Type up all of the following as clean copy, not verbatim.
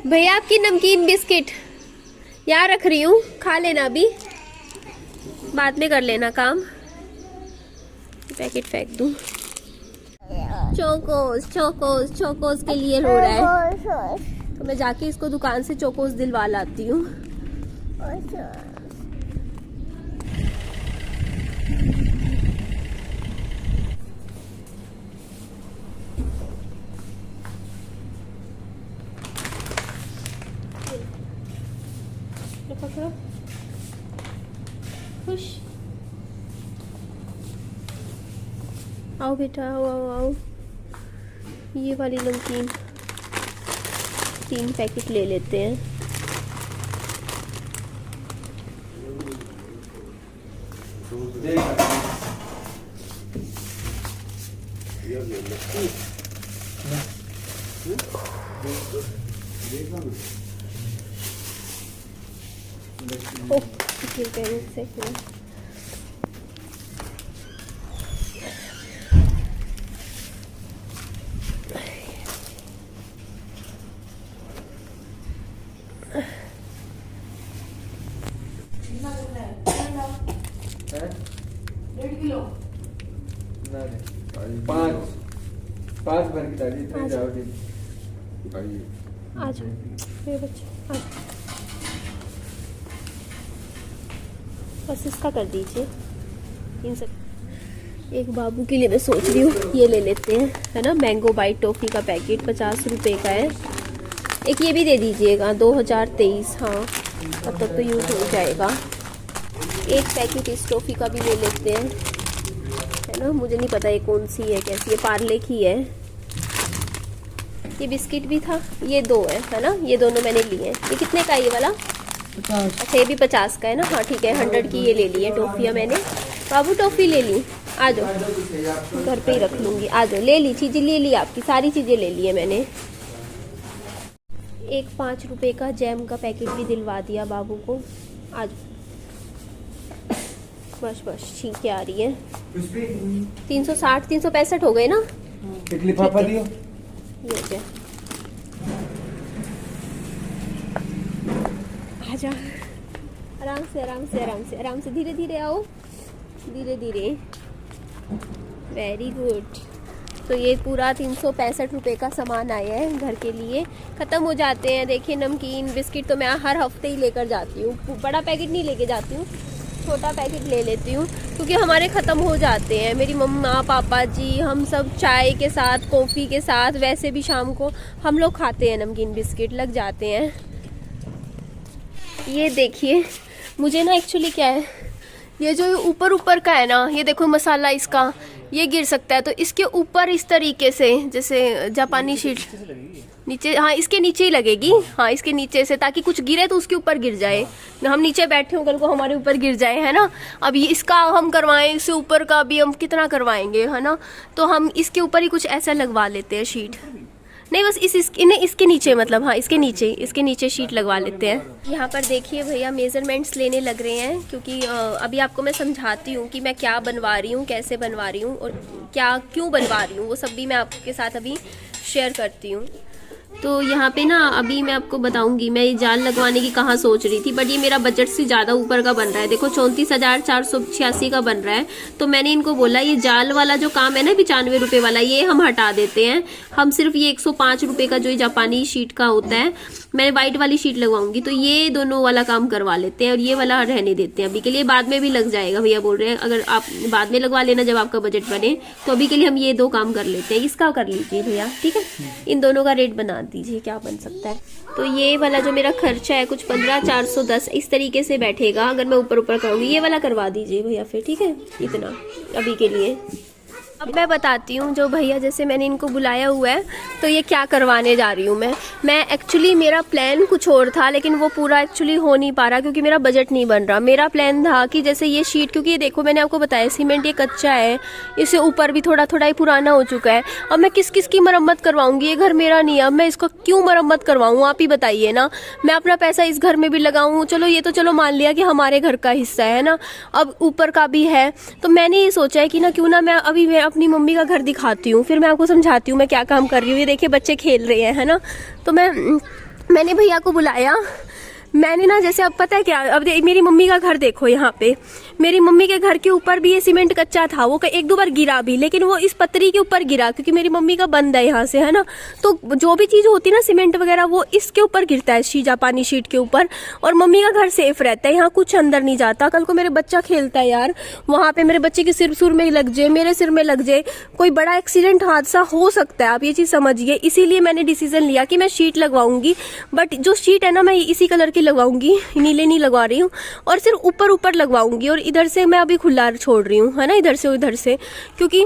भैया आपकी नमकीन बिस्किट यहाँ रख रही हूँ, खा लेना अभी, बाद में कर लेना काम। पैकेट फेंक दूँ। चोकोस चोकोस चोकोस के लिए रो रहा है, तो मैं जाके इसको दुकान से चोकोस दिलवा लाती हूँ। खुश आओ बेटा, आओ आओ आओ। ये वाली नमकीन 3 पैकेट ले लेते हैं। ओह ठीक है, एक सेकंड। पाँच भर की दादी आ जाओ मेरे बच्चे, आ जाओ। बस इसका कर दीजिए इन सब। एक बाबू के लिए मैं सोच रही हूँ ये ले लेते हैं, है ना, मैंगो बाइट टॉफ़ी का पैकेट 50 रुपए का है। एक ये भी दे दीजिएगा 2023, हाँ तब तक तो यूज़ हो जाएगा। एक पैकेट इस टॉफ़ी का भी ले लेते हैं, है ना, मुझे नहीं पता ये कौन सी है, कैसी है, पार्ले की है। ये बिस्किट भी था, ये 2 है ना, ये दोनों मैंने लिए हैं। ये कितने का है ये वाला? 50। अच्छा ये भी 50 का है ना, हाँ ठीक है, 100 की ये ले ली है टॉफ़ियाँ मैंने। बाबू टॉफ़ी ले ली, आ जाओ, घर पे ही रख लूँगी, आ जाओ। ले ली चीज़ें, ले ली, आपकी सारी चीज़ें ले ली है मैंने। एक 5 रुपए का जैम का पैकेट भी दिलवा दिया बाबू को, आ जाओ। बस बस ठीक है, आ रही है। 360 365 हो गए ना। लिफाफा दियो। ये क्या, आजा, आराम से आराम से आराम से आराम से, धीरे धीरे आओ, धीरे धीरे, वेरी गुड। तो ये पूरा 365 रुपए का सामान आया है घर के लिए। ख़त्म हो जाते हैं। देखिए नमकीन बिस्किट तो मैं हर हफ्ते ही लेकर जाती हूँ, बड़ा पैकेट नहीं लेके जाती हूँ, छोटा पैकेट ले लेती हूँ, क्योंकि हमारे ख़त्म हो जाते हैं। मेरी मम्मा पापा जी, हम सब चाय के साथ, कॉफ़ी के साथ, वैसे भी शाम को हम लोग खाते हैं नमकीन बिस्किट, लग जाते हैं। ये देखिए, मुझे ना एक्चुअली क्या है, ये जो ऊपर ऊपर का है ना, ये देखो मसाला इसका, ये गिर सकता है, तो इसके ऊपर इस तरीके से, जैसे जापानी शीट नीचे, हाँ इसके नीचे ही लगेगी, हाँ इसके नीचे से, ताकि कुछ गिरे तो उसके ऊपर गिर जाए। हम नीचे बैठे हो, कल को हमारे ऊपर गिर जाए, है ना। अब ये इसका हम करवाएं, इससे ऊपर का भी हम कितना करवाएंगे, है ना, तो हम इसके ऊपर ही कुछ ऐसा लगवा लेते हैं शीट। नहीं बस इसके नीचे, मतलब हाँ इसके नीचे शीट लगवा लेते हैं। यहाँ पर देखिए भैया मेजरमेंट्स लेने लग रहे हैं, क्योंकि अभी आपको मैं समझाती हूँ कि मैं क्या बनवा रही हूँ, कैसे बनवा रही हूँ और क्या क्यों बनवा रही हूँ, वो सब भी मैं आपके साथ अभी शेयर करती हूँ। तो यहाँ पे ना अभी मैं आपको बताऊंगी, मैं ये जाल लगवाने की कहाँ सोच रही थी, बट ये मेरा बजट से ज़्यादा ऊपर का बन रहा है। देखो 34,486 का बन रहा है। तो मैंने इनको बोला ये जाल वाला जो काम है ना 95 रुपये वाला, ये हम हटा देते हैं, हम सिर्फ ये 105 रुपये का जो ये जापानी शीट का होता है, मैं वाइट वाली शीट लगवाऊंगी, तो ये दोनों वाला काम करवा लेते हैं और ये वाला रहने देते हैं अभी के लिए, बाद में भी लग जाएगा। भैया बोल रहे हैं अगर आप बाद में लगवा लेना जब आपका बजट बने, तो अभी के लिए हम ये 2 काम कर लेते हैं। इसका कर लीजिए भैया, ठीक है, इन दोनों का रेट बना दीजिए क्या बन सकता है। तो ये वाला जो मेरा खर्चा है कुछ 15,410 इस तरीके से बैठेगा, अगर मैं ऊपर ऊपर करूँगी। ये वाला करवा दीजिए भैया फिर, ठीक है, इतना अभी के लिए। अब मैं बताती हूँ, जो भैया जैसे मैंने इनको बुलाया हुआ है, तो ये क्या करवाने जा रही हूँ मैं एक्चुअली मेरा प्लान कुछ और था, लेकिन वो पूरा एक्चुअली हो नहीं पा रहा क्योंकि मेरा बजट नहीं बन रहा। मेरा प्लान था कि जैसे ये शीट, क्योंकि ये देखो मैंने आपको बताया सीमेंट ये कच्चा है, इससे ऊपर भी थोड़ा थोड़ा ही पुराना हो चुका है। अब मैं किस किस की मरम्मत करवाऊंगी, ये घर मेरा नहीं है, अब मैं इसको क्यों मरम्मत करवाऊँ, आप ही बताइए ना। मैं अपना पैसा इस घर में भी लगाऊँ, चलो ये तो चलो मान लिया कि हमारे घर का हिस्सा है ना, अब ऊपर का भी है, तो मैंने ये सोचा है कि ना क्यों ना मैं अभी मैं अपनी मम्मी का घर दिखाती हूँ, फिर मैं आपको समझाती हूँ मैं क्या काम कर रही हूँ। ये देखिए बच्चे खेल रहे हैं, है ना, तो मैं मैंने भैया को बुलाया। मैंने ना जैसे अब पता है क्या, अब मेरी मम्मी का घर देखो, यहाँ पे मेरी मम्मी के घर के ऊपर भी ये सीमेंट कच्चा था, वो एक दो बार गिरा भी, लेकिन वो इस पतरी के ऊपर गिरा क्योंकि मेरी मम्मी का बंद है यहाँ से, है ना। तो जो भी चीज़ होती है ना सीमेंट वगैरह, वो इसके ऊपर गिरता है, शीजा पानी शीट के ऊपर, और मम्मी का घर सेफ रहता है, यहाँ कुछ अंदर नहीं जाता। कल को मेरे बच्चा खेलता है यार, वहाँ पे मेरे बच्चे के सिर सुर में लग जाए, मेरे सिर में लग जाए, कोई बड़ा एक्सीडेंट हादसा हो सकता है, आप ये चीज़ समझिए। इसीलिए मैंने डिसीजन लिया कि मैं शीट लगवाऊंगी, बट जो शीट है ना मैं इसी कलर की लगवाऊंगी, नीले नहीं लगवा रही हूँ, और सिर्फ ऊपर ऊपर लगवाऊंगी, और इधर से मैं अभी खुला छोड़ रही हूँ, है ना, इधर से उधर से, क्योंकि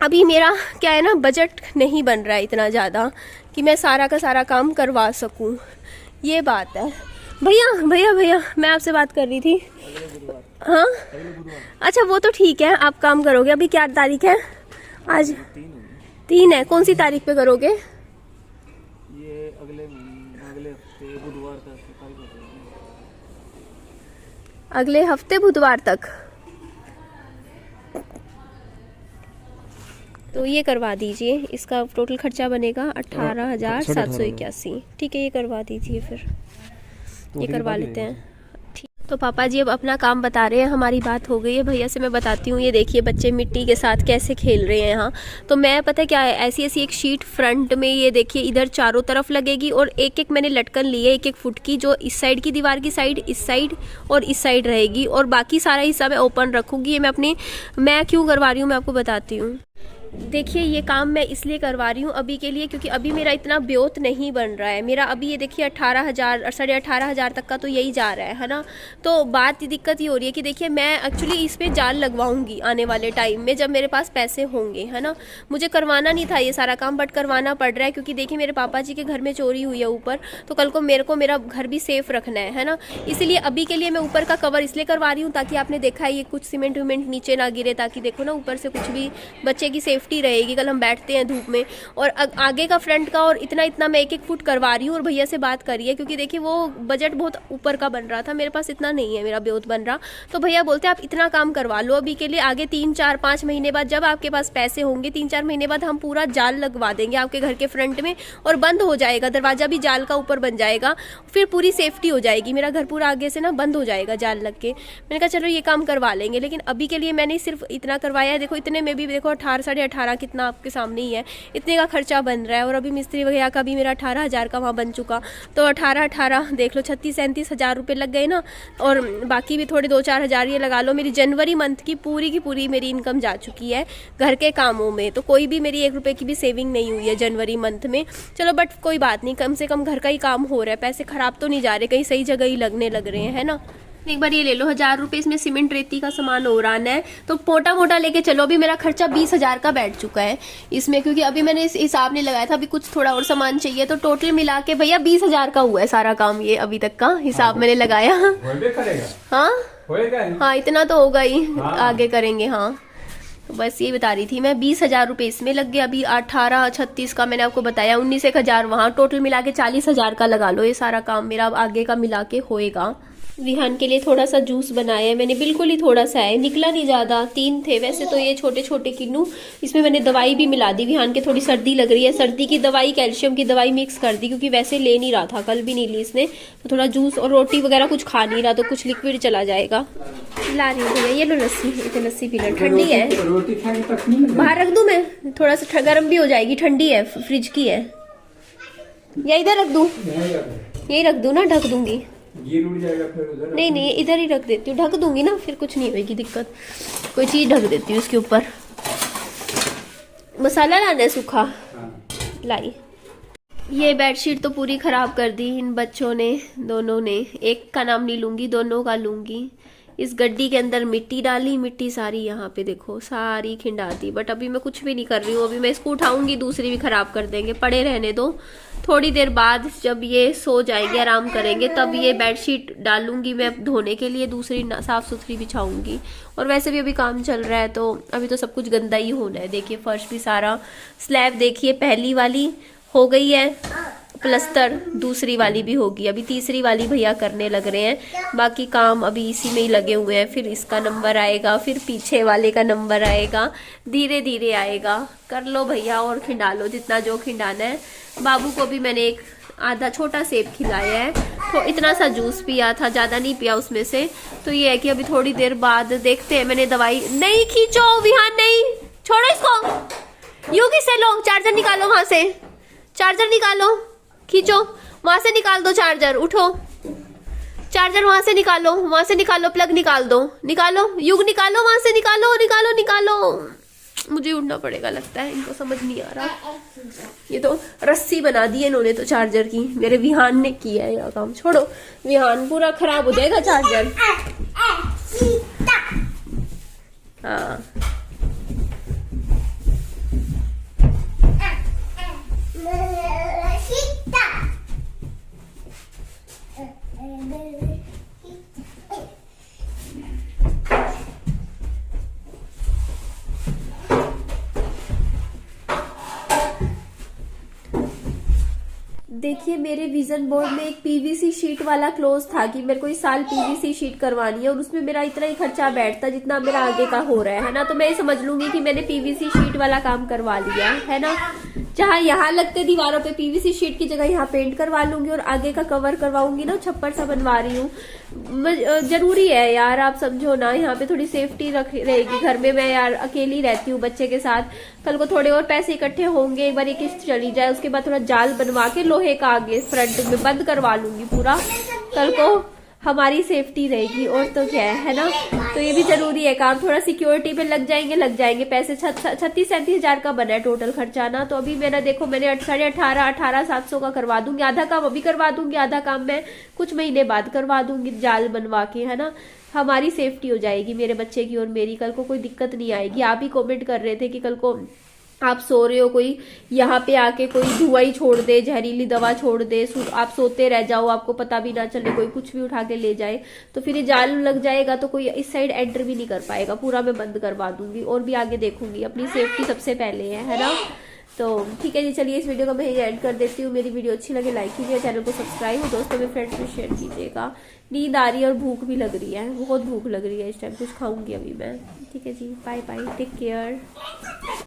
अभी मेरा क्या है ना, बजट नहीं बन रहा है इतना ज़्यादा कि मैं सारा का सारा काम करवा सकूँ, ये बात है। भैया भैया भैया मैं आपसे बात कर रही थी। हाँ अच्छा, वो तो ठीक है, आप काम करोगे। अभी क्या तारीख है आज? 3 है। कौन सी तारीख पे करोगे? ये अगले हफ्ते बुधवार तक। अगले हफ्ते बुधवार तक। तो ये करवा दीजिए, इसका टोटल खर्चा बनेगा 18,781। ठीक है, ये करवा दीजिए फिर, ये करवा लेते हैं। ठीक, तो पापा जी अब अपना काम बता रहे हैं, हमारी बात हो गई है। भैया से मैं बताती हूँ, ये देखिए बच्चे मिट्टी के साथ कैसे खेल रहे हैं यहाँ। तो मैं पता है क्या है, ऐसी ऐसी एक शीट फ्रंट में, ये देखिए इधर चारों तरफ लगेगी, और एक एक मैंने लटकन ली है 1-1 फुट की, जो इस साइड की दीवार की साइड, इस साइड और इस साइड रहेगी, और बाकी सारा हिस्सा मैं ओपन रखूँगी। ये मैं क्यों करवा रही हूँ मैं आपको बताती हूँ। देखिए ये काम मैं इसलिए करवा रही हूँ अभी के लिए, क्योंकि अभी मेरा इतना ब्योत नहीं बन रहा है। मेरा अभी ये देखिए 18,000 और 18,500 तक का तो यही जा रहा है ना। तो बात दिक्कत ये हो रही है कि देखिए मैं एक्चुअली इस पे जाल लगवाऊंगी आने वाले टाइम में, जब मेरे पास पैसे होंगे, है ना। मुझे करवाना नहीं था ये सारा काम, बट करवाना पड़ रहा है, क्योंकि देखिए मेरे पापा जी के घर में चोरी हुई है ऊपर, तो कल को मेरे को मेरा घर भी सेफ रखना है ना। इसलिए अभी के लिए मैं ऊपर का कवर इसलिए करवा रही हूँ, ताकि आपने देखा है ये कुछ सीमेंट विमेंट नीचे ना गिरे, ताकि देखो ना ऊपर से कुछ भी बच्चे की सेफ्टी रहेगी। कल हम बैठते हैं धूप में, और आगे का फ्रंट का, और इतना मैं 1-1 फुट करवा रही हूँ, और भैया से बात करी है, क्योंकि देखिए वो बजट बहुत ऊपर का बन रहा था, मेरे पास इतना नहीं है, मेरा ब्योत बन रहा। तो भैया बोलते आप इतना काम करवा लो अभी के लिए, आगे 3-4-5 महीने बाद जब आपके पास पैसे होंगे, 3-4 महीने बाद हम पूरा जाल लगवा देंगे आपके घर के फ्रंट में, और बंद हो जाएगा दरवाजा भी, जाल का ऊपर बन जाएगा, फिर पूरी सेफ्टी हो जाएगी। मेरा घर पूरा आगे से ना बंद हो जाएगा जाल लग के। मैंने कहा चलो ये काम करवा लेंगे, लेकिन अभी के लिए मैंने सिर्फ इतना करवाया है। देखो इतने में भी देखो 18-18.5 कितना आपके सामने ही है, इतने का खर्चा बन रहा है, और अभी मिस्त्री वगैरह का भी मेरा 18,000 का वहाँ बन चुका। तो 18 देख लो 36-37 हज़ार रुपये लग गए ना, और बाकी भी थोड़े 2-4 हज़ार ये लगा लो। मेरी जनवरी मंथ की पूरी मेरी इनकम जा चुकी है घर के कामों में, तो कोई भी मेरी 1 रुपये की भी सेविंग नहीं हुई है जनवरी मंथ में। चलो बट कोई बात नहीं, कम से कम घर का ही काम हो रहा है, पैसे खराब तो नहीं जा रहे, कहीं सही जगह ही लगने लग रहे हैं, है ना। एक बार ये ले लो 1,000 रुपये, इसमें सीमेंट रेती का सामान और आना है, तो मोटा लेके चलो। अभी मेरा खर्चा 20,000 का बैठ चुका है इसमें, क्योंकि अभी मैंने इस हिसाब नहीं लगाया था, अभी कुछ थोड़ा और सामान चाहिए, तो टोटल मिला के भैया 20,000 का हुआ है सारा काम, ये अभी तक का हिसाब मैंने लगाया। हाँ इतना तो होगा ही, आगे करेंगे। हाँ तो बस ये बता रही थी मैं, 20,000 रुपये इसमें लग गया। अभी 18-36 का मैंने आपको बताया, 19,000 वहाँ, टोटल मिला के 40,000 का लगा लो। ये सारा काम मेरा आगे का मिला के होएगा। विहान के लिए थोड़ा सा जूस बनाया है मैंने, बिल्कुल ही थोड़ा सा है, निकला नहीं ज़्यादा, 3 थे वैसे तो ये छोटे किन्नू। इसमें मैंने दवाई भी मिला दी, विहान के थोड़ी सर्दी लग रही है, सर्दी की दवाई, कैल्शियम की दवाई मिक्स कर दी, क्योंकि वैसे ले नहीं रहा था, कल भी नहीं ली इसने। तो थोड़ा जूस और रोटी वगैरह कुछ खा नहीं रहा, तो कुछ लिक्विड चला जाएगा। ला रही हूँ ये लो लस्सी, इतनी लस्सी पी लो, ठंडी है। बाहर रख दूँ मैं, थोड़ा सा गर्म भी हो जाएगी, ठंडी है, फ्रिज की है, या इधर रख दूँ? यही रख दूँ ना, ढक दूंगी, गिर उड़ जाएगा फिर उधर। नहीं इधर ही रख देती हूँ, ढक दूंगी ना, फिर कुछ नहीं होगी दिक्कत। कोई चीज ढक देती हूँ इसके ऊपर। मसाला लाना है सूखा, लाई। ये बेडशीट तो पूरी खराब कर दी इन बच्चों ने, दोनों ने। एक का नाम नहीं लूंगी, दोनों का लूंगी। इस गड्डी के अंदर मिट्टी डाली, मिट्टी सारी यहाँ पे देखो सारी खिंडा दी, बट अभी मैं कुछ भी नहीं कर रही हूँ। अभी मैं इसको उठाऊंगी, दूसरी भी खराब कर देंगे, पड़े रहने दो। थोड़ी देर बाद जब ये सो जाएंगे, आराम करेंगे, तब ये बेडशीट डालूंगी मैं धोने के लिए, दूसरी साफ सुथरी बिछाऊंगी। और वैसे भी अभी काम चल रहा है, तो अभी तो सब कुछ गंदा ही होना है। देखिए फर्श भी सारा, स्लैब देखिए पहली वाली हो गई है प्लस्तर, दूसरी वाली भी होगी, अभी तीसरी वाली भैया करने लग रहे हैं। बाकी काम अभी इसी में ही लगे हुए हैं, फिर इसका नंबर आएगा, फिर पीछे वाले का नंबर आएगा, धीरे धीरे आएगा। कर लो भैया और खिंडा लो जितना जो खिंडाना है। बाबू को भी मैंने एक आधा छोटा सेब खिलाया है, तो इतना सा जूस पिया था, ज्यादा नहीं पिया उसमें से। तो ये है कि अभी थोड़ी देर बाद देखते हैं। मैंने दवाई नहीं खींचो विहान, नहीं छोड़ो इसको, युगी से लो चार्जर निकालो, वहां से चार्जर निकालो, खींचो वहां से, निकाल दो चार्जर, उठो चार्जर वहां से निकालो, वहां से निकालो, प्लग निकाल दो, निकालो युग, निकालो वहां से, निकालो निकालो निकालो। मुझे उठना पड़ेगा लगता है, इनको समझ नहीं आ रहा। ये तो रस्सी बना दी है इन्होंने तो चार्जर की, मेरे विहान ने किया है यह काम। छोड़ो विहान, पूरा खराब हो जाएगा चार्जर। हाँ देखिए मेरे विजन बोर्ड में एक पीवीसी शीट वाला क्लोज था कि मेरे को इस साल पीवीसी शीट करवानी है, और उसमें मेरा इतना ही खर्चा बैठता जितना मेरा आगे का हो रहा है ना। तो मैं समझ लूंगी कि मैंने पीवीसी शीट वाला काम करवा लिया है ना। जहाँ यहाँ लगते दीवारों पे पीवीसी शीट की जगह यहाँ पेंट करवा लूंगी, और आगे का कवर करवाऊंगी ना, छप्पर सा बनवा रही हूँ। जरूरी है यार, आप समझो ना, यहाँ पे थोड़ी सेफ्टी रहेगी। घर में मैं यार अकेली रहती हूँ बच्चे के साथ। कल को थोड़े और पैसे इकट्ठे होंगे, एक बार ये किस्त चली जाए, उसके बाद थोड़ा जाल बनवा के लोहे का आगे फ्रंट में बंद करवा लूंगी पूरा। कल को हमारी सेफ्टी रहेगी, और तो क्या है ना। तो ये भी जरूरी है काम, थोड़ा सिक्योरिटी पे लग जाएंगे पैसे। 36-37 हजार का बना है टोटल खर्चा ना। तो अभी मैंने देखो, मैंने 18,700 का करवा दूंगी। आधा काम अभी करवा दूंगी, आधा काम मैं कुछ महीने बाद करवा दूंगी जाल बनवा के, है ना। हमारी सेफ्टी हो जाएगी, मेरे बच्चे की और मेरी। कल को कोई दिक्कत नहीं आएगी। आप ही कमेंट कर रहे थे कि कल को आप सो रहे हो, कोई यहाँ पे आके कोई धुआं ही छोड़ दे, जहरीली दवा छोड़ दे, आप सोते रह जाओ, आपको पता भी ना चले, कोई कुछ भी उठा के ले जाए, तो फिर ये जाल लग जाएगा, तो कोई इस साइड एंटर भी नहीं कर पाएगा। पूरा मैं बंद करवा दूंगी, और भी आगे देखूंगी। अपनी सेफ्टी सबसे पहले है ना। तो ठीक है जी, चलिए इस वीडियो को मैं यही एंड कर देती हूँ। मेरी वीडियो अच्छी लगे लाइक कीजिए, चैनल को सब्सक्राइब, और दोस्तों में फ्रेंड्स में शेयर कीजिएगा। नींद आ रही है और भूख भी लग रही है, बहुत भूख लग रही है इस टाइम, कुछ खाऊंगी अभी मैं। ठीक है जी, बाय बाय, टेक केयर।